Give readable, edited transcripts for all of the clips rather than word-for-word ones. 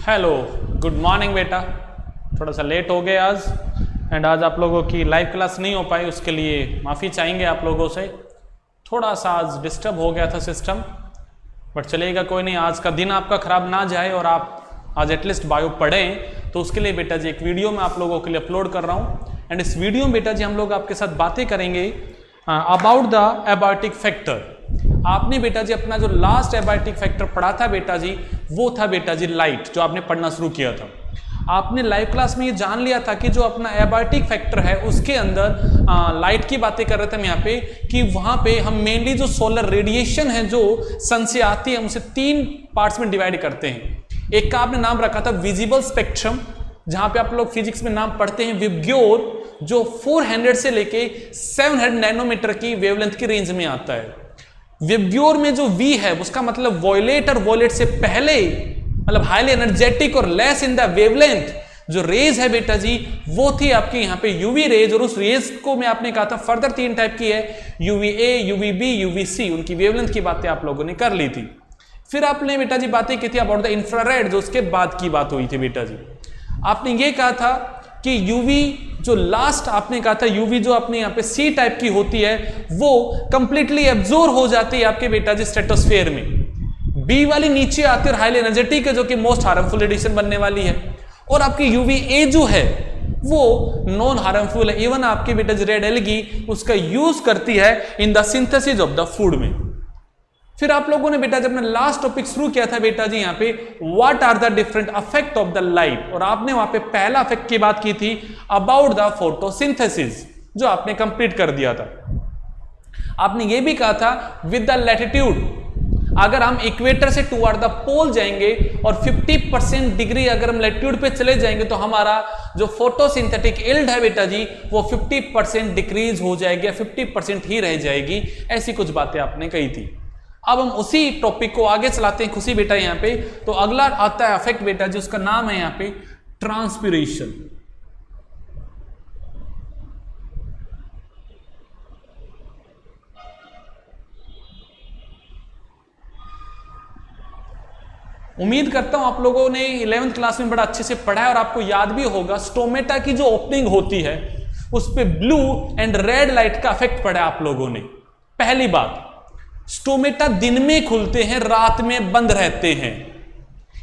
Hello, good morning बेटा। थोड़ा सा लेट हो गए आज एंड आज आप लोगों की लाइव क्लास नहीं हो पाई, उसके लिए माफ़ी चाहेंगे आप लोगों से। थोड़ा सा आज डिस्टर्ब हो गया था सिस्टम, बट चलेगा, कोई नहीं। आज का दिन आपका ख़राब ना जाए और आप आज एटलीस्ट बायो पढ़ें, तो उसके लिए बेटा जी एक वीडियो मैं आप लोगों के लिए अपलोड कर रहा हूँ। एंड इस वीडियो में बेटा जी हम लोग आपके साथ बातें करेंगे अबाउट द एबायोटिक फैक्टर। आपने बेटा जी अपना जो लास्ट एबायोटिक फैक्टर पढ़ा था बेटा जी, वो था बेटा जी लाइट, जो आपने पढ़ना शुरू किया था। आपने लाइव क्लास में ये जान लिया था कि जो अपना एबायोटिक फैक्टर है उसके अंदर लाइट की बातें कर रहे थे हम यहाँ पे, कि वहां पे हम मेनली जो सोलर रेडिएशन है जो सन से आती है, हम उसे 3 पार्ट्स में डिवाइड करते हैं। एक का आपने नाम रखा था विजिबल स्पेक्ट्रम, जहां पे आप लोग फिजिक्स में नाम पढ़ते हैं विबग्योर, जो 400 से लेके 700 नैनोमीटर की वेवलेंथ की रेंज में आता है। विबग्योर में जो V है उसका मतलब वॉयलेट और वॉयलेट से पहले, मतलब हाईली एनर्जेटिक और लेस इन द वेवलेंथ जो रेज है बेटा जी, वो थी आपके यहाँ पे यूवी रेज। और उस रेज को मैं आपने कहा था फर्दर 3 टाइप की है, UVA, UVB, UVC। उनकी वेवलेंथ की बातें आप लोगों ने कर ली थी। फिर आपने बेटा जी बातें की थी अबाउट द इंफ्रारेड, जो उसके बाद की बात हुई थी बेटा जी। आपने ये कहा था कि यूवी जो लास्ट आपने कहा था, यूवी जो अपने यहाँ पे सी टाइप की होती है वो कंप्लीटली एब्जॉर्ब हो जाती है आपके बेटा जी स्ट्रेटोस्फेयर में। बी वाली नीचे आती है और हाईली एनर्जेटिक है, जो कि मोस्ट हार्मफुल एडिशन बनने वाली है। और आपकी यूवी ए जो है वो नॉन हार्मफुल है। इवन आपके बेटा जी रेड एल्गी उसका यूज करती है in the synthesis of the food में। फिर आप लोगों ने बेटा जब अपना लास्ट टॉपिक शुरू किया था बेटा जी यहाँ पे, what are the different affect of the light, और आपने वहां पे पहला अफेक्ट की बात की थी अबाउट द फोटोसिंथेसिस, जो आपने कंप्लीट कर दिया था। आपने ये भी कहा था विद द लैटिट्यूड, अगर हम इक्वेटर से टुवर्ड द पोल जाएंगे और 50% डिग्री अगर हम लैटिट्यूड पे चले जाएंगे तो हमारा जो फोटोसिंथेटिक यील्ड है बेटा जी वो 50% डिक्रीज हो जाएगी, 50% ही रह जाएगी। ऐसी कुछ बातें आपने कही थी। अब हम उसी टॉपिक को आगे चलाते हैं खुशी बेटा यहाँ पे। तो अगला आता है अफेक्ट बेटा जी, उसका नाम है यहाँ पे ट्रांसपिरेशन। उम्मीद करता हूं आप लोगों ने 11th क्लास में बड़ा अच्छे से पढ़ा है और आपको याद भी होगा स्टोमेटा की जो ओपनिंग होती है उस पे ब्लू एंड रेड लाइट का अफेक्ट पड़ा है आप लोगों ने। पहली बात, स्टोमेटा दिन में खुलते हैं, रात में बंद रहते हैं।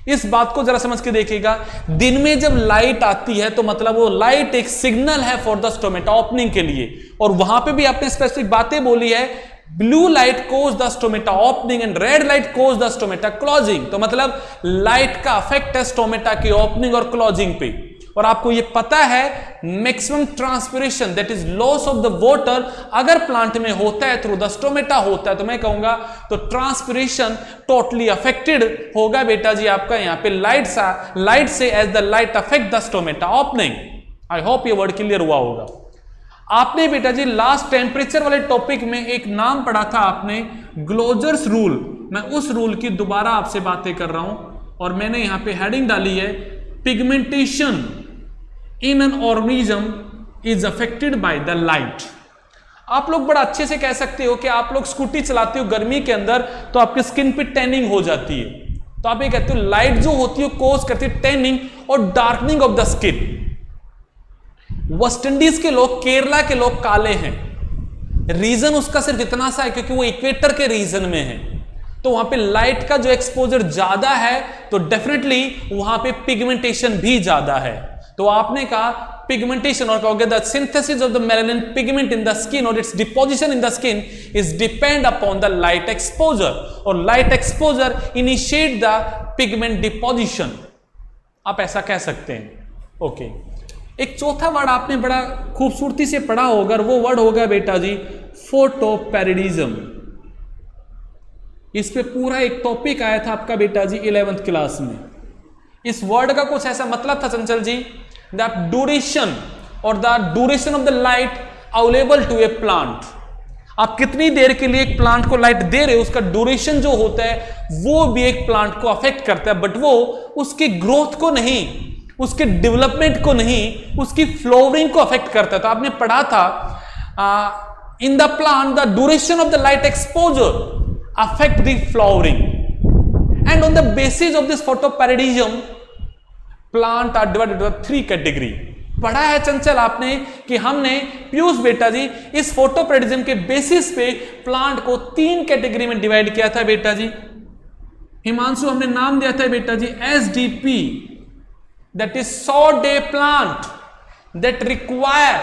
इस बात को जरा समझ के देखिएगा। दिन में जब लाइट आती है तो मतलब वो लाइट एक सिग्नल है फॉर द स्टोमेटा ओपनिंग के लिए, और वहां पे भी आपने स्पेसिफिक बातें बोली है, blue light cause the stomata opening and red light cause the stomata closing. तो मतलब लाइट का अफेक्ट है स्टोमेटा की ओपनिंग और क्लोजिंग पे। और आपको ये पता है maximum transpiration that is loss of the water अगर प्लांट में होता है थ्रू द स्टोमेटा होता है, तो मैं कहूंगा तो ट्रांसपिरेशन टोटली अफेक्टेड होगा बेटा जी आपका यहाँ पे लाइट से as the light affect the stomata opening. I hope ये वर्ड क्लियर हुआ होगा। आपने बेटा जी लास्ट टेम्परेचर वाले टॉपिक में एक नाम पढ़ा था आपने, ग्लोजर्स रूल। मैं उस रूल की दोबारा आपसे बातें कर रहा हूं और मैंने यहां पे हेडिंग डाली है pigmentation in an organism is affected by the light. आप लोग बड़ा अच्छे से कह सकते हो कि आप लोग स्कूटी चलाते हो गर्मी के अंदर तो आपकी स्किन पे टैनिंग हो जाती है, तो आप ये कहते हो लाइट जो होती है कोज करती है टैनिंग और darkening of the skin. West Indies के लोग, केरला के लोग काले हैं, रीजन उसका सिर्फ इतना सा है क्योंकि वो इक्वेटर के रीजन में है, तो वहां पे लाइट का जो एक्सपोजर ज्यादा है तो डेफिनेटली वहां पे पिगमेंटेशन भी ज्यादा है। तो आपने कहा पिगमेंटेशन और कहोगे the synthesis of the melanin pigment in the skin और its deposition in the skin is depend upon the light exposure, और light exposure initiate the pigment deposition. आप ऐसा कह सकते हैं। ओके, एक चौथा वर्ड आपने बड़ा खूबसूरती से पढ़ा होगा, वो वर्ड होगा बेटा जी फोटोपैरिडिज्म। इस पे पूरा एक टॉपिक आया था आपका बेटा जी 11th क्लास में। इस वर्ड का कुछ ऐसा मतलब था चंचल जी, द ड्यूरेशन और the duration of the light available to a plant. आप कितनी देर के लिए एक प्लांट को लाइट दे रहे हो, उसका ड्यूरेशन जो होता है वो भी एक प्लांट को अफेक्ट करता है, बट वो उसकी ग्रोथ को नहीं, उसके डेवलपमेंट को नहीं, उसकी फ्लावरिंग को अफेक्ट करता है। तो आपने पढ़ा था in the plant the duration of the light exposure affect the flowering, and on the basis of this photoparadism plant are divided into 3 category. पढ़ा है चंचल आपने कि हमने पीयूष बेटा जी इस फोटोपैरेडिज्म के बेसिस पे प्लांट को 3 कैटेगरी में डिवाइड किया था बेटा जी। हिमांशु हमने नाम दिया था बेटा जी SDP, that is 100 day plant that require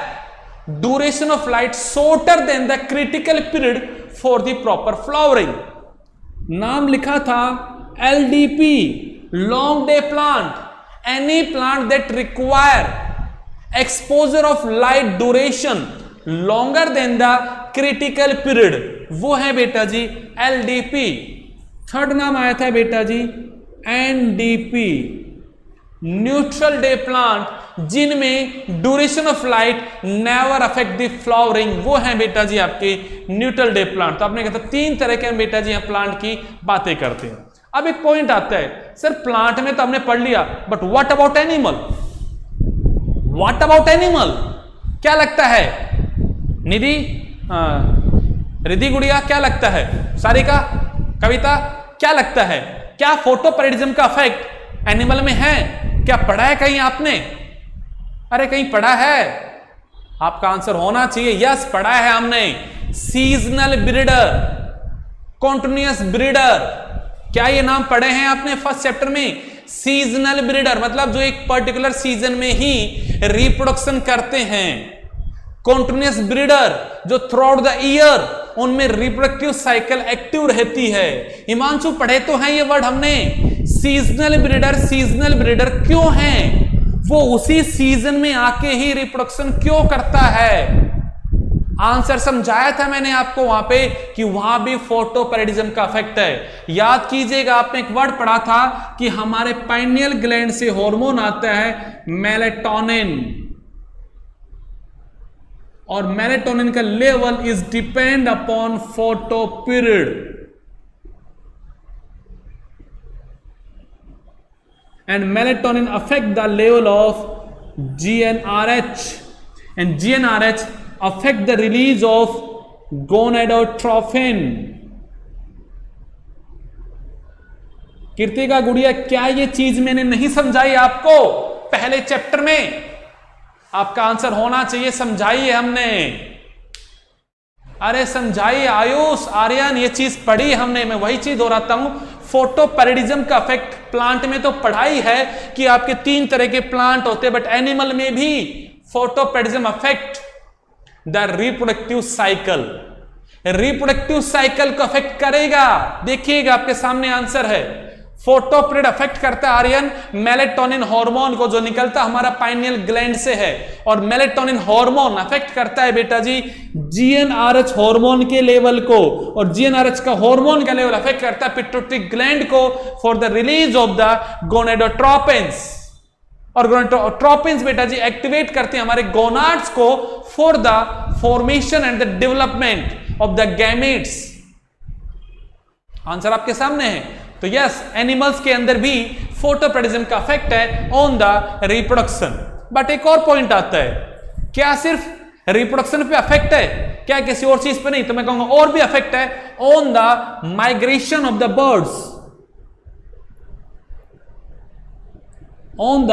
duration of light shorter than the critical period for the proper flowering. नाम लिखा था LDP, long day plant, any plant that require exposure of light duration longer than the critical period, वो है बेटा जी LDP। Third नाम आया था बेटा जी NDP, न्यूट्रल डे प्लांट, जिनमें duration of light never affect the flowering, वो है बेटा जी आपके न्यूट्रल डे प्लांट। तो आपने कहा 3 तरह के हम बेटा जी यहाँ प्लांट की बातें करते हैं। अब एक पॉइंट आता है, सर प्लांट में तो हमने पढ़ लिया, but what about animal? What about animal? क्या लगता है निधि, रिधि गुड़िया, क्या लगता है? सारिका, कविता, क्या लगता है? क्या फोटोपैरेडिज्म का इफेक्ट एनिमल में है? क्या पढ़ा है कहीं आपने? अरे कहीं पढ़ा है? आपका आंसर होना चाहिए यस, पढ़ा है हमने। सीजनल ब्रीडर, कॉन्टिन्यूअस ब्रीडर, क्या ये नाम पढ़े हैं आपने फर्स्ट चैप्टर में? सीजनल ब्रीडर मतलब जो एक पर्टिकुलर सीजन में ही रिप्रोडक्शन करते हैं। कॉन्टिन्यूअस ब्रीडर जो थ्रू आउट द ईयर उनमें रिप्रोडक्टिव साइकिल एक्टिव रहती है। हिमांशु पढ़े तो हैं ये वर्ड हमने। सीजनल ब्रीडर क्यों है? वो उसी सीजन में आके ही रिप्रोडक्शन क्यों करता है? आंसर समझाया था मैंने आपको वहां पे कि वहां भी फोटोपैरेडिज्म का इफेक्ट है। याद कीजिएगा, आपने एक वर्ड पढ़ा था कि हमारे पाइनियल ग्लैंड से हार्मोन आता है मेलेटोनिन, और मेलेटोनिन का level is depend upon photo period, and melatonin affect the level of GnRH, and GnRH affect the release of gonadotrophin। Kirtika गुड़िया, क्या ये चीज मैंने नहीं समझाई आपको पहले चैप्टर में? आपका आंसर होना चाहिए समझाइए हमने। अरे समझाइए आयुष, आर्यन, ये चीज पढ़ी हमने। मैं वही चीज दोहराता हूं, फोटोपैरेडिज्म का इफेक्ट प्लांट में तो पढ़ाई है कि आपके 3 तरह के प्लांट होते हैं, बट एनिमल में भी photoperiodism affect the reproductive cycle. Reproductive cycle को अफेक्ट करेगा। देखिएगा आपके सामने आंसर है। फोटोपैरेड अफेक्ट करता है आर्यन मेलेटोनिन हार्मोन को जो निकलता हमारा पाइनियल ग्लैंड से है, और मेलेटोनिन हार्मोन अफेक्ट करता है बेटा जी GnRH हार्मोन के लेवल को, और GnRH का हार्मोन का लेवल अफेक्ट करता है पिट्यूटरी ग्लैंड को for the release of the gonadotropins. और गोनेडोट्रोपिन्स बेटा जी एक्टिवेट करते हैं हमारे गोनाड्स को for the formation and the development of the gametes. Answer आपके सामने है। तो यस, एनिमल्स के अंदर भी फोटोपैरेडिज्म का इफेक्ट है ऑन द रिप्रोडक्शन। बट एक और पॉइंट आता है, क्या सिर्फ रिप्रोडक्शन पे इफेक्ट है? क्या किसी और चीज पे नहीं? तो मैं कहूंगा और भी इफेक्ट है on the migration of the birds. On the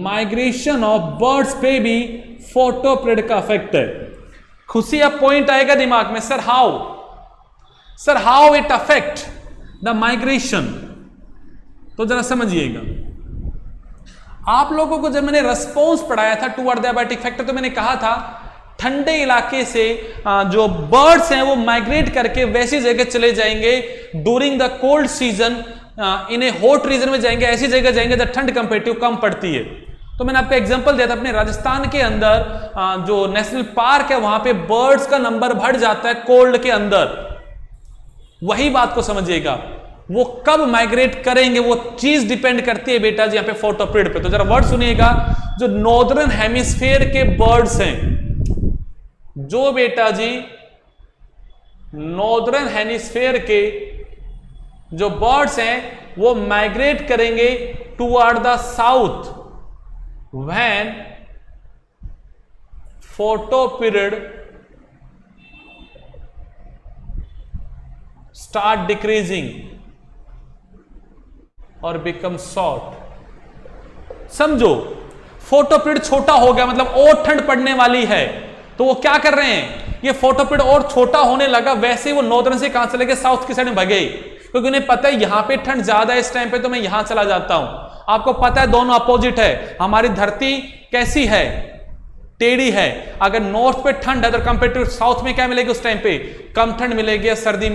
migration of birds पे भी फोटोपैरेड का इफेक्ट है। खुशी अब पॉइंट आएगा दिमाग में, sir how it affect the migration. तो जरा समझिएगा, आप लोगों को जब मैंने रेस्पॉन्स पढ़ाया था टुवर्ड द एबायोटिक फैक्टर, तो मैंने कहा था ठंडे इलाके से जो बर्ड्स हैं वो माइग्रेट करके वैसी जगह चले जाएंगे ड्यूरिंग द कोल्ड सीजन, इन्हें हॉट रीजन में जाएंगे, ऐसी जगह जाएंगे जब ठंड कंपेरेटिव कम पड़ती है। तो मैंने आपको एग्जांपल दिया था अपने राजस्थान के अंदर जो नेशनल पार्क है वहां पे बर्ड्स का नंबर बढ़ जाता है कोल्ड के अंदर। वही बात को समझिएगा, वो कब माइग्रेट करेंगे वो चीज डिपेंड करती है बेटा जी यहाँ पे फोटोपैरेड पे। तो जरा वर्ड सुनिएगा, जो नॉर्दर्न हेमिस्फीयर के बर्ड्स हैं, जो बेटा जी नॉर्दर्न हेमिस्फीयर के जो बर्ड्स हैं वो माइग्रेट करेंगे toward the south when photoperiod start decreasing और बिकम शॉर्ट। समझो, फोटोपीरियड छोटा हो गया मतलब और ठंड पड़ने वाली है, तो वो क्या कर रहे हैं, ये फोटोपीरियड और छोटा होने लगा, वैसे ही वो नॉर्दर्न से कहां चले गए, साउथ की साइड में भगे, क्योंकि उन्हें पता है यहां पे ठंड ज्यादा है इस टाइम पे, तो मैं यहां चला जाता हूं। आपको पता है दोनों अपोजिट है, हमारी धरती कैसी है, टेढ़ी है। अगर नॉर्थ पे ठंड है तो कंपेरेटिव साउथ में क्या मिलेगी उस टाइम पे, कम ठंड मिलेगी या सर्दी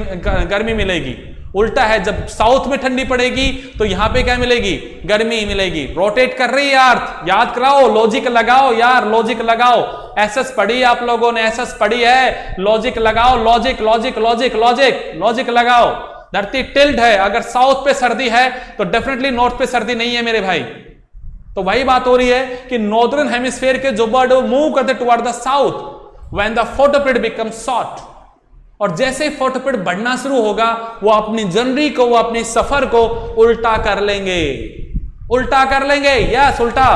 गर्मी मिलेगी। उल्टा है, जब साउथ में ठंडी पड़ेगी तो यहां पे क्या मिलेगी, गर्मी मिलेगी। रोटेट कर रही है अर्थ, याद कराओ, लॉजिक लगाओ यार, लॉजिक लगाओ। एसएस पढ़ी आप लोगों ने, एसएस पढ़ी है, लॉजिक लगाओ, logic logic logic logic logic लगाओ। धरती टिल्ट है, अगर साउथ पे सर्दी है तो डेफिनेटली नॉर्थ पे सर्दी नहीं है मेरे भाई। तो वही बात हो रही है कि नॉर्दर्न हेमिस्फीयर के जो बर्ड मूव करते toward the south when the photoperiod becomes short, और जैसे ही फोटोपीरियड बढ़ना शुरू होगा वो अपनी जर्नी को, वो अपनी सफर को उल्टा कर लेंगे, उल्टा कर लेंगे, यस उल्टा,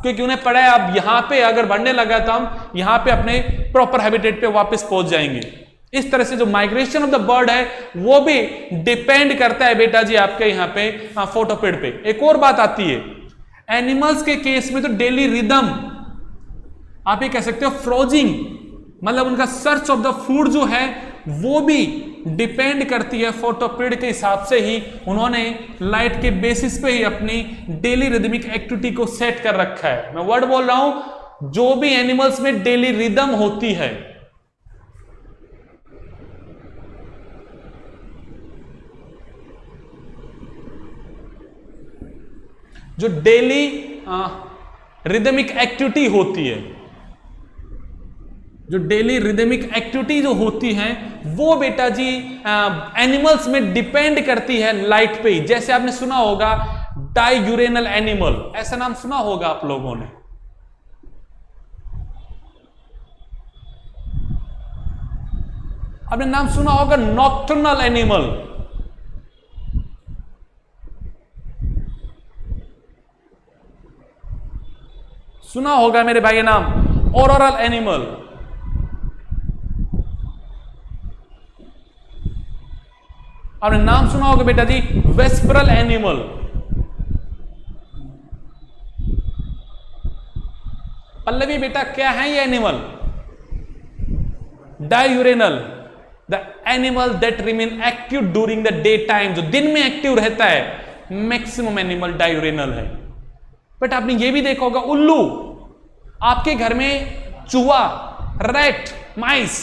क्योंकि उन्हें पड़ा है अब यहां पे अगर बढ़ने लगा तो हम यहां पे अपने प्रॉपर हैबिटेट पे वापस पहुंच जाएंगे। इस तरह से जो माइग्रेशन ऑफ द बर्ड है वो भी डिपेंड करता है बेटा जी आपके यहां पे फोटोपीरियड पे। एक और बात आती है, एनिमल्स के केस में तो डेली रिदम, आप ये कह सकते हो फ्रोजिंग, मतलब उनका सर्च ऑफ द फूड जो है वो भी डिपेंड करती है फोटोपीरियड के हिसाब से ही उन्होंने लाइट के बेसिस पे ही अपनी डेली रिदमिक एक्टिविटी को सेट कर रखा है। मैं वर्ड बोल रहा हूं, जो भी एनिमल्स में डेली रिदम होती है, जो डेली रिदमिक एक्टिविटी होती है, जो डेली रिदमिक एक्टिविटी जो होती है वो बेटा जी एनिमल्स में डिपेंड करती है लाइट पे ही। जैसे आपने सुना होगा डायूरेनल एनिमल, ऐसा नाम सुना होगा आप लोगों ने। आपने नाम सुना होगा नॉक्टर्नल एनिमल, सुना होगा मेरे भाई नाम ऑरोरल एनिमल। आपने नाम सुना होगा बेटा जी वेस्परल एनिमल। पल्लवी बेटा क्या है ये animal? Diurnal, the animal that remain active during the day time, जो दिन में एक्टिव रहता है, मैक्सिमम एनिमल डायूरेनल है। बट आपने ये भी देखा होगा उल्लू, आपके घर में चूहा, रैट, माइस,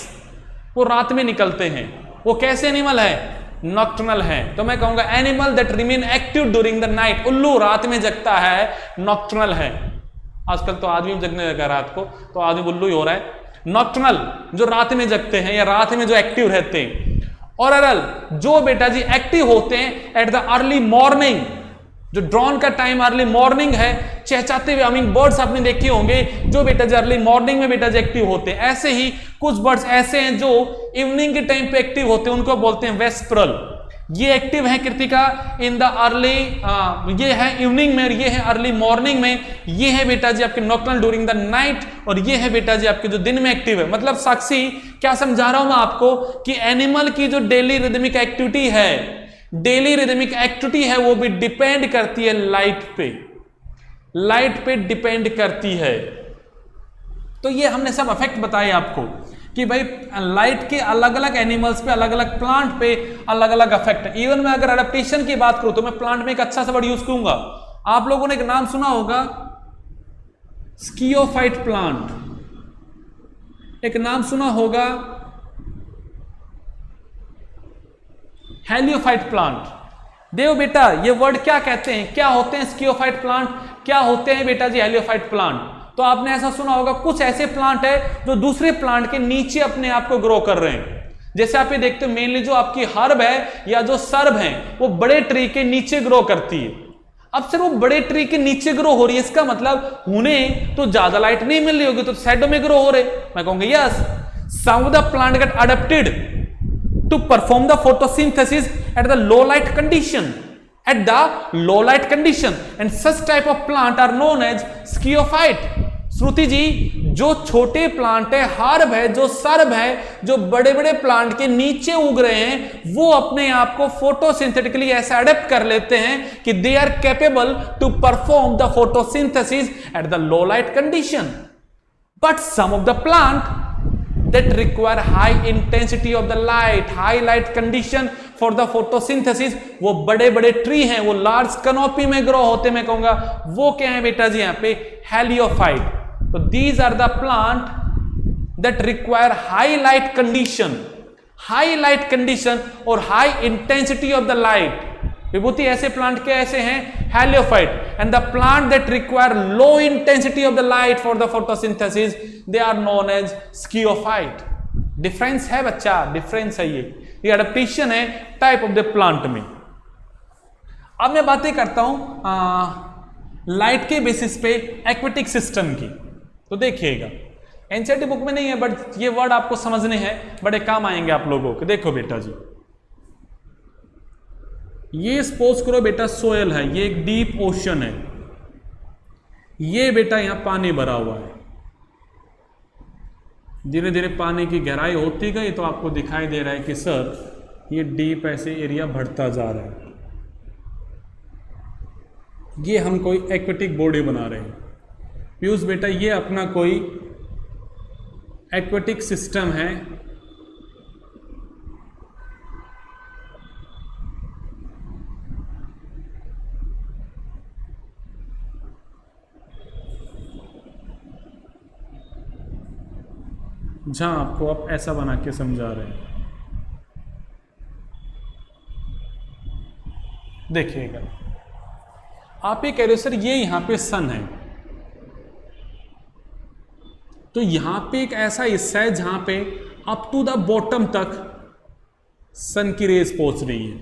वो रात में निकलते हैं, वो कैसे एनिमल है? नॉक्टर्नल है। तो मैं कहूंगा animal that remain active during the night, उल्लू रात में जगता है, नॉक्टर्नल है। आजकल तो आदमी जगने लगा रात को, तो आदमी उल्लू ही हो रहा है। नॉक्टर्नल जो रात में जगते हैं या रात में जो एक्टिव रहते हैं, और अरल जो बेटा जी एक्टिव होते हैं एट द अर्ली मॉर्निंग, जो ड्रॉन का टाइम अर्ली मॉर्निंग है, चहचहाते हुए हमिंग बर्ड्स आपने देखे होंगे जो बेटा जी अर्ली मॉर्निंग में बेटा जी एक्टिव होते हैं। ऐसे ही कुछ बर्ड्स ऐसे हैं जो इवनिंग के टाइम पे एक्टिव होते हैं, उनको बोलते हैं वेस्परल। ये एक्टिव है कृतिका इन द अर्ली, ये है इवनिंग में, ये है अर्ली मॉर्निंग में, ये है बेटा जी आपके नॉक्टर्नल ड्यूरिंग द नाइट, और ये है बेटा जी आपके जो दिन में एक्टिव है। मतलब साक्षी क्या समझा रहा हूं मैं आपको कि एनिमल की जो डेली रिदमिक एक्टिविटी है, डेली रिदमिक एक्टिविटी है, वो भी डिपेंड करती है लाइट पे, लाइट पे डिपेंड करती है। तो ये हमने सब इफेक्ट बताए आपको कि भाई लाइट के अलग अलग एनिमल्स पे, अलग अलग प्लांट पे अलग अलग इफेक्ट है। इवन मैं अगर एडेप्टेशन की बात करूं तो मैं प्लांट में एक अच्छा सा वर्ड यूज करूंगा। आप लोगों ने एक नाम सुना होगा स्कियोफाइट प्लांट, एक नाम सुना होगा हेलियोफाइट प्लांट। देव बेटा ये वर्ड क्या कहते हैं, क्या होते हैं स्कियोफाइट प्लांट, क्या होते हैं बेटा जी हेलियोफाइट प्लांट? तो आपने ऐसा सुना होगा कुछ ऐसे प्लांट है जो दूसरे प्लांट के नीचे अपने आप को ग्रो कर रहे हैं। जैसे आप ये देखते हो मेनली जो आपकी हर्ब है या जो सर्ब है वो बड़े ट्री के नीचे ग्रो करती है। अब सर वो बड़े ट्री के नीचे ग्रो हो रही है, इसका मतलब उन्हें तो ज्यादा लाइट नहीं मिल रही होगी, तो शैडो में ग्रो हो रहे। मैं कहूंगा yes, some of the plant get adapted to perform the photosynthesis at the low light condition, at the low light condition, and such type of plant are known as sciophyte। श्रुति जी जो छोटे plant है, herb है, जो SERB है, जो बड़े बड़े plant के नीचे उग रहे हैं, वो अपने आप को फोटोसिंथेटिकली ऐसा अडेप्ट कर लेते हैं कि they are capable to perform the photosynthesis at the low light condition. But some of the plant that require high intensity of the light, high light condition for the photosynthesis, वो बड़े बड़े tree हैं, वो large canopy में grow होते, मैं कहूंगा वो क्या है बेटा जी, यहाँ पे हेलियोफाइट. तो these are the plant that require high light condition और high intensity of the light. विभूति ऐसे प्लांट के ऐसे हैं heliophyte. And the plant that require low intensity of the light for the photosynthesis they are known as sciophyte. Difference है बच्चा, difference है ये adaptation है टाइप ऑफ द प्लांट में. अब मैं बातें करता हूं लाइट के बेसिस पे एक्वेटिक सिस्टम की. तो देखिएगा एनसीईआरटी बुक में नहीं है बट ये वर्ड आपको समझने हैं, बड़े काम आएंगे आप लोगों को. देखो बेटा जी, ये सपोज करो बेटा सोयल है, ये एक डीप ओशन है, ये बेटा यहां पानी भरा हुआ है. धीरे धीरे पानी की गहराई होती गई तो आपको दिखाई दे रहा है कि सर ये डीप ऐसे एरिया बढ़ता जा रहा है. ये हम कोई एक्वेटिक बॉडी बना रहे हैं. पीयूष बेटा ये अपना कोई एक्वेटिक सिस्टम है. जहां आपको आप ऐसा बना के समझा रहे हैं. देखिएगा आप ये कह रहे हो सर ये यहां पे सन है, तो यहां पे एक ऐसा हिस्सा है जहां पे अप टू द बॉटम तक सन की रेज पहुंच रही है,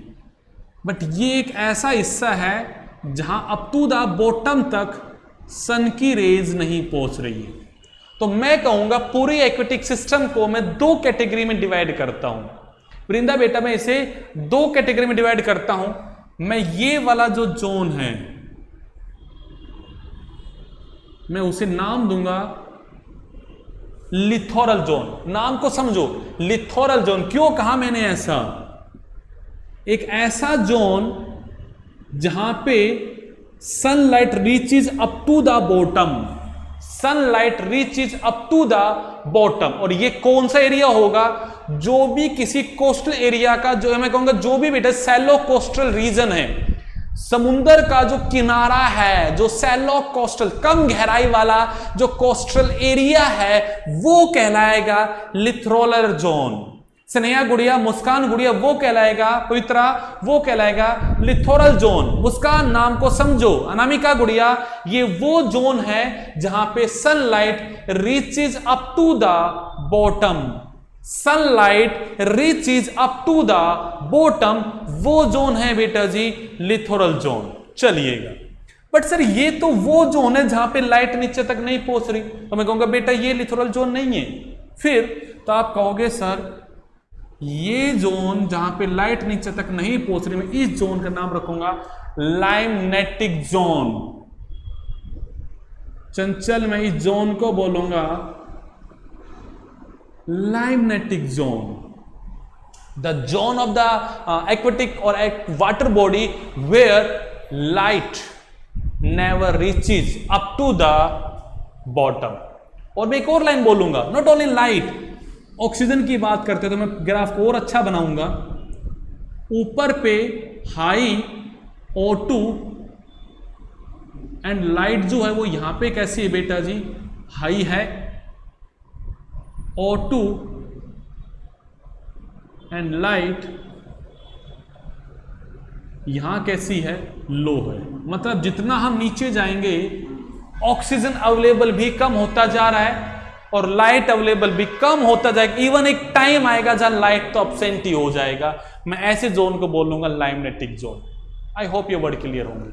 बट ये एक ऐसा हिस्सा है जहां अप टू द बॉटम तक सन की रेज नहीं पहुंच रही है. तो मैं कहूंगा पूरी एक्वेटिक सिस्टम को मैं दो कैटेगरी में डिवाइड करता हूं. वृंदा बेटा मैं इसे दो कैटेगरी में डिवाइड करता हूं. मैं ये वाला जो जोन है मैं उसे नाम दूंगा लिथोरल जोन. नाम को समझो, लिथोरल जोन. क्यों कहा मैंने ऐसा? एक ऐसा जोन जहां पे sunlight reaches up to the bottom, sunlight reaches up to the bottom. और ये कौन सा एरिया होगा? जो भी किसी कोस्टल एरिया का, जो मैं कहूंगा जो भी बेटा सैलो कोस्टल रीजन है, समुंदर का जो किनारा है, जो सैलो कोस्टल कम गहराई वाला जो कोस्टल एरिया है, वो कहलाएगा लिथोरल जोन. स्नेहा गुड़िया, मुस्कान गुड़िया, वो कहलाएगा, पवित्रा वो कहलाएगा लिथोरल जोन. मुस्कान नाम को समझो, अनामिका गुड़िया, ये वो जोन है जहां पे sunlight reaches up to the bottom. Sunlight reaches up to the bottom, वो जोन है बेटा जी लिथोरल जोन. चलिएगा, बट सर ये तो वो जोन है जहां पे लाइट नीचे तक नहीं पहुंच रही, तो मैं कहूंगा बेटा ये लिथोरल जोन नहीं है. फिर तो आप कहोगे सर ये जोन जहां पे लाइट नीचे तक नहीं पहुंच रही, मैं इस जोन का नाम रखूंगा लाइमनेटिक जोन. चंचल मैं इस जोन को बोलूंगा limnetic zone. The zone of the aquatic और water body where light never reaches up to the bottom. और मैं एक और लाइन बोलूंगा, नॉट ओनली लाइट, ऑक्सीजन की बात करते तो मैं ग्राफ को और अच्छा बनाऊंगा. ऊपर पे हाई O2 एंड लाइट जो है वो यहां पे कैसी है बेटा जी? हाई है. O2 एंड लाइट यहां कैसी है? लो है. मतलब जितना हम नीचे जाएंगे ऑक्सीजन अवेलेबल भी कम होता जा रहा है और लाइट अवेलेबल भी कम होता जाएगा. इवन एक टाइम आएगा जहां लाइट तो एब्सेंट ही हो जाएगा. मैं ऐसे जोन को बोलूंगा लाइमनेटिक जोन. आई होप ये वर्ड क्लियर होंगे.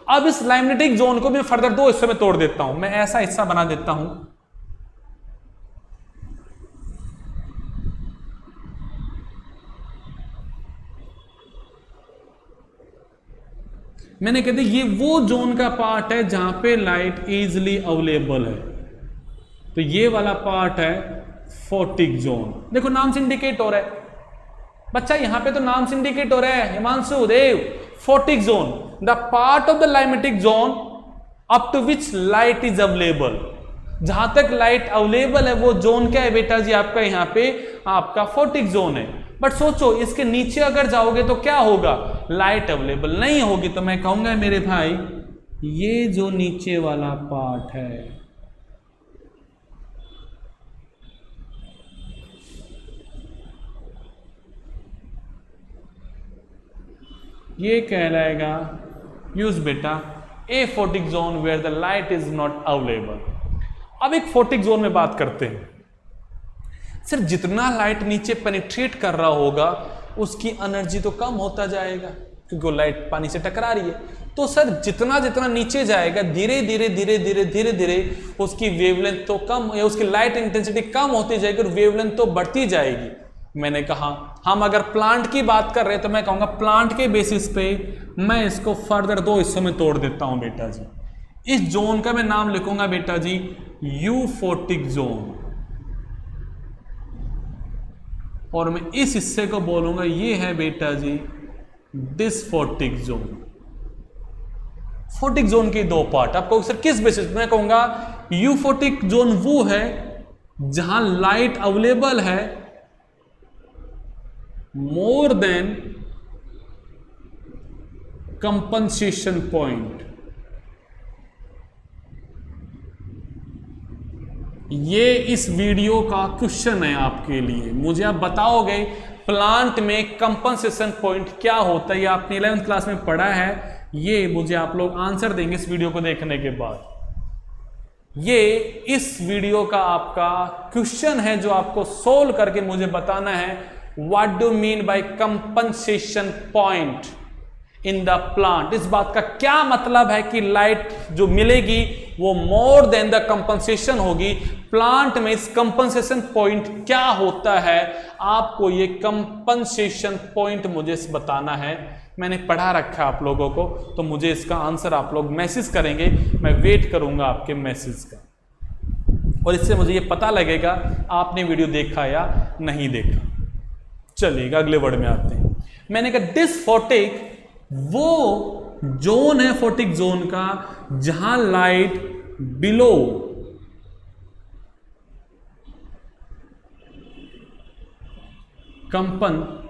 अब इस लाइमनेटिक जोन को मैं फर्दर दो हिस्सों में तोड़ देता हूं. मैं ऐसा हिस्सा बना देता हूं, मैंने कहते ये वो जोन का पार्ट है जहां पे लाइट इजीली अवेलेबल है. तो ये वाला पार्ट है फोटिक जोन। देखो नाम से इंडिकेट हो रहा है बच्चा, यहां पे तो नाम से इंडिकेट हो रहा है Himanshu Dev, photic zone the part of the limnetic zone up to which light is available. जहां तक लाइट अवेलेबल है वो जोन क्या है बेटा जी आपका, यहां पे आपका फोटिक जोन है। बट सोचो इसके नीचे अगर जाओगे तो क्या होगा, लाइट अवेलेबल नहीं होगी। तो मैं कहूंगा मेरे भाई ये जो नीचे वाला पार्ट है ये कहलाएगा यूज बेटा aphotic zone where the light is not available. अब एक फोटिक जोन में बात करते हैं। सर जितना लाइट नीचे पेनिट्रेट कर रहा होगा उसकी एनर्जी तो कम होता जाएगा क्योंकि वो लाइट पानी से टकरा रही है। तो सर जितना जितना नीचे जाएगा धीरे धीरे धीरे धीरे धीरे धीरे उसकी वेवलेंथ तो कम या उसकी लाइट इंटेंसिटी कम होती जाएगी और वेवलेंथ तो बढ़ती जाएगी। मैंने कहा हम अगर प्लांट की बात कर रहे हैं तो मैं कहूंगा प्लांट के बेसिस पे मैं इसको फर्दर दो हिस्सों में तोड़ देता हूं बेटा जी। इस जोन का मैं नाम लिखूंगा बेटा जी यूफोटिक जोन और मैं इस हिस्से को बोलूंगा ये है बेटा जी डिसफोटिक जोन। फोटिक जोन के दो पार्ट, आपको सर किस बेसिस पे, मैं कहूंगा यूफोटिक जोन वो है जहां लाइट अवेलेबल है मोर देन कंपनसेशन पॉइंट। ये इस वीडियो का क्वेश्चन है आपके लिए। मुझे आप बताओगे प्लांट में कंपनसेशन पॉइंट क्या होता है, ये आपने 11th क्लास में पढ़ा है, ये मुझे आप लोग आंसर देंगे इस वीडियो को देखने के बाद। ये इस वीडियो का आपका क्वेश्चन है जो आपको सोल्व करके मुझे बताना है what do mean by compensation point in the plant. इस बात का क्या मतलब है कि लाइट जो मिलेगी वो मोर देन द कंपनसेशन होगी। प्लांट में इस कंपनसेशन पॉइंट क्या होता है, आपको ये कंपनसेशन पॉइंट मुझे बताना है। मैंने पढ़ा रखा है आप लोगों को, तो मुझे इसका आंसर आप लोग मैसेज करेंगे, मैं वेट करूंगा आपके मैसेज का और इससे मुझे ये पता लगेगा आपने वीडियो देखा या नहीं देखा। चलिएगा अगले वर्ड में आते हैं। मैंने कहा डिसफोटिक वो जोन है फोटिक जोन का जहां लाइट बिलो कंपनसेशन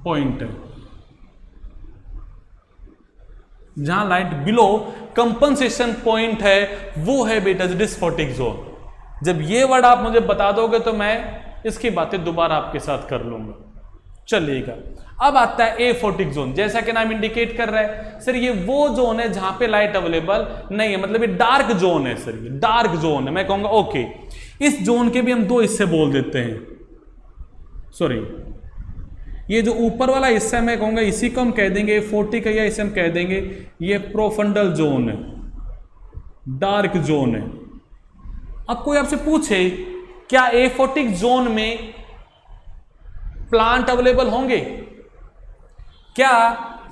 पॉइंट है, जहां लाइट बिलो कंपनसेशन पॉइंट है वो है बेटा डिसफोटिक जोन। जब ये वर्ड आप मुझे बता दोगे तो मैं इसकी बातें दोबारा आपके साथ कर लूंगा। चलिएगा अब आता है एफोटिक जोन। जैसा कि नाम इंडिकेट कर रहा है सर ये वो जोन है जहां पे लाइट अवेलेबल नहीं है, मतलब ये डार्क जोन है सर, ये डार्क जोन है। मैं कहूंगा ओके इस जोन के भी हम दो हिस्से बोल देते हैं। सॉरी ये जो ऊपर वाला हिस्सा मैं कहूंगा इसी को हम कह देंगे एफोटिक है या इसे हम कह देंगे ये प्रोफंडल जोन है, डार्क जोन है। अब कोई आपसे पूछे क्या एफोटिक जोन में प्लांट अवेलेबल होंगे, क्या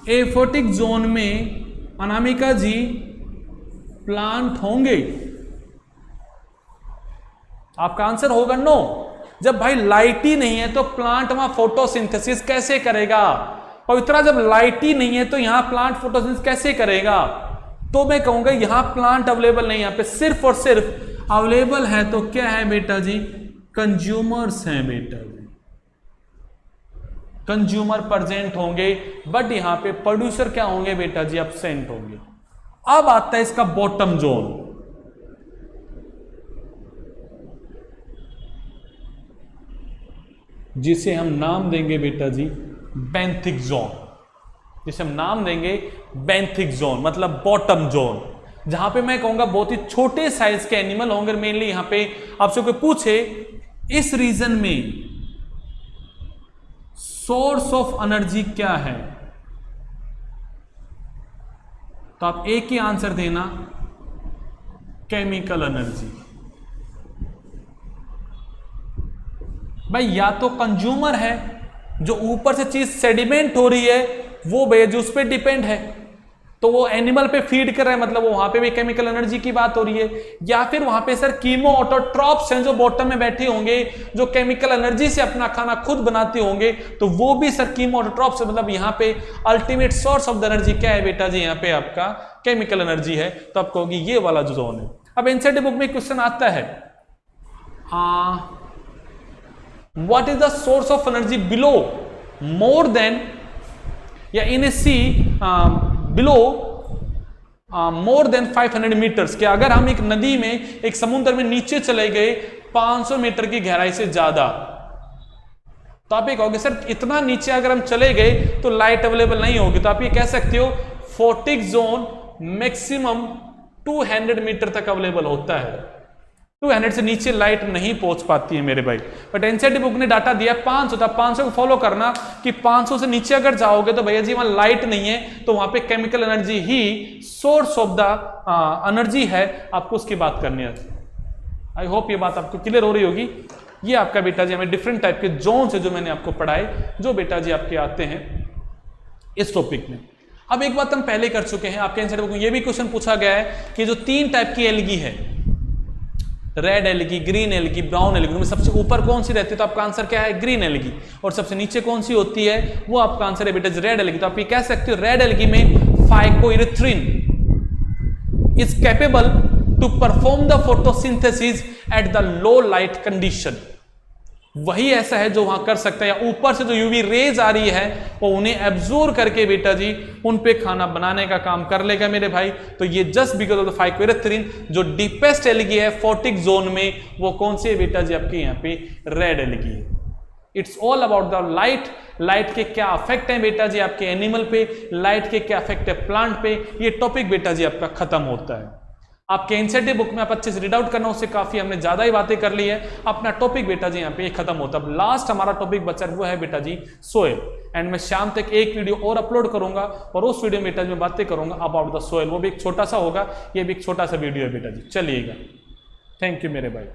एफोटिक जोन में अनामिका जी प्लांट होंगे? आपका आंसर होगा नो। जब भाई लाइट ही नहीं है तो प्लांट वहां फोटोसिंथेसिस कैसे करेगा? पवित्रा जब लाइट ही नहीं है तो यहां प्लांट फोटोसिंथेसिस कैसे करेगा? तो मैं कहूंगा यहां प्लांट अवेलेबल नहीं, यहां पे सिर्फ और सिर्फ अवेलेबल है तो क्या है बेटा जी, कंज्यूमर्स हैं बेटा जी, कंज्यूमर प्रेजेंट होंगे, बट यहां पे प्रोड्यूसर क्या होंगे बेटा जी, एब्सेंट होंगे। अब आता है इसका बॉटम जोन। जिसे हम नाम देंगे बेटा जी बेंथिक जोन, जिसे हम नाम देंगे बेंथिक जोन मतलब बॉटम जोन, जहां पे मैं कहूंगा बहुत ही छोटे साइज के एनिमल होंगे। मेनली यहां पे आपसे कोई पूछे इस रीजन में सोर्स ऑफ एनर्जी क्या है, तो आप एक ही आंसर देना, केमिकल एनर्जी। भाई या तो कंज्यूमर है, जो ऊपर से चीज सेडिमेंट हो रही है वो बेज उस पर डिपेंड है, तो वो एनिमल पे फीड कर रहे हैं, मतलब वो वहां पे भी केमिकल एनर्जी की बात हो रही है। या फिर वहां पे सर कीमो ऑटोट्रॉप्स हैं जो बॉटम में बैठे होंगे, जो केमिकल एनर्जी से अपना खाना खुद बनाते होंगे, तो वो भी सर कीमो ऑटोट्रॉप्स, मतलब यहाँ पे ultimate source of the energy क्या है बेटा जी, यहाँ पे आपका केमिकल एनर्जी है। तो आपको होगी ये वाला जो जोन है। अब एनसीईआरटी बुक में क्वेश्चन आता है, what is the source of energy below more than या इन ए सी बिलो मोर देन 500 मीटर्स। कि अगर हम एक नदी में, एक समुद्र में नीचे चले गए 500 मीटर की गहराई से ज्यादा, तो आप ये कहोगे सर इतना नीचे अगर हम चले गए तो लाइट अवेलेबल नहीं होगी। तो आप ये कह सकते हो फोटिक जोन मैक्सिमम 200 मीटर तक अवेलेबल होता है, 200 से नीचे लाइट नहीं पहुंच पाती है मेरे भाई। बट एनसीईआरटी बुक ने डाटा दिया 500 था, 500 को फॉलो करना कि 500 से नीचे अगर जाओगे तो भैया जी वहां लाइट नहीं है, तो वहां पे chemical energy he source of the energy है, आपको उसकी बात करनी है। आई होप ये बात आपको क्लियर हो रही होगी। ये आपका बेटा जी हमें डिफरेंट टाइप के जोन है जो मैंने आपको पढ़ाए, जो बेटा जी आपके आते हैं इस टॉपिक में। अब एक बात हम पहले कर चुके हैं, आपके एनसीईआरटी बुक में ये भी क्वेश्चन पूछा गया है कि जो 3 टाइप की एल्गी है, red algae, green algae, brown algae, में सबसे ऊपर कौन सी रहती है? तो आपका आंसर क्या है? Green algae. और सबसे नीचे कौन सी होती है? वो आपका आंसर है बेटा रेड एल्गी। तो आप ये कह सकते हो रेड एल्गी में phycoerythrin is capable to perform the photosynthesis at the low light condition. वही ऐसा है जो वहां कर सकता है, या ऊपर से जो यूवी रेज आ रही है वो उन्हें एब्जॉर्ब करके बेटा जी उन पे खाना बनाने का काम कर लेगा मेरे भाई। तो ये जस्ट बिकॉज ऑफ द फाइकोइरिथ्रिन, जो डीपेस्ट एल्गी है फोटिक जोन में, वो कौन सी है बेटा जी? आपके यहाँ पे रेड एल्गी है। It's all about the light. Light के क्या अफेक्ट है बेटा जी आपके एनिमल पे, लाइट के क्या अफेक्ट है प्लांट पे, ये टॉपिक बेटा जी आपका खत्म होता है। आपके एनसीईआरटी बुक में आप अच्छे से रीड आउट करना, उससे काफी हमने ज्यादा ही बातें कर ली है। अपना टॉपिक बेटा जी यहाँ पे खत्म होता है। अब लास्ट हमारा टॉपिक बचा हुआ है बेटा जी सोयल, एंड मैं शाम तक एक वीडियो और अपलोड करूंगा, और उस वीडियो में बेटा जी मैं बातें करूंगा अबाउट द सोयल। वो भी एक छोटा सा होगा, ये भी एक छोटा सा वीडियो है बेटा जी। चलिएगा, थैंक यू मेरे भाई।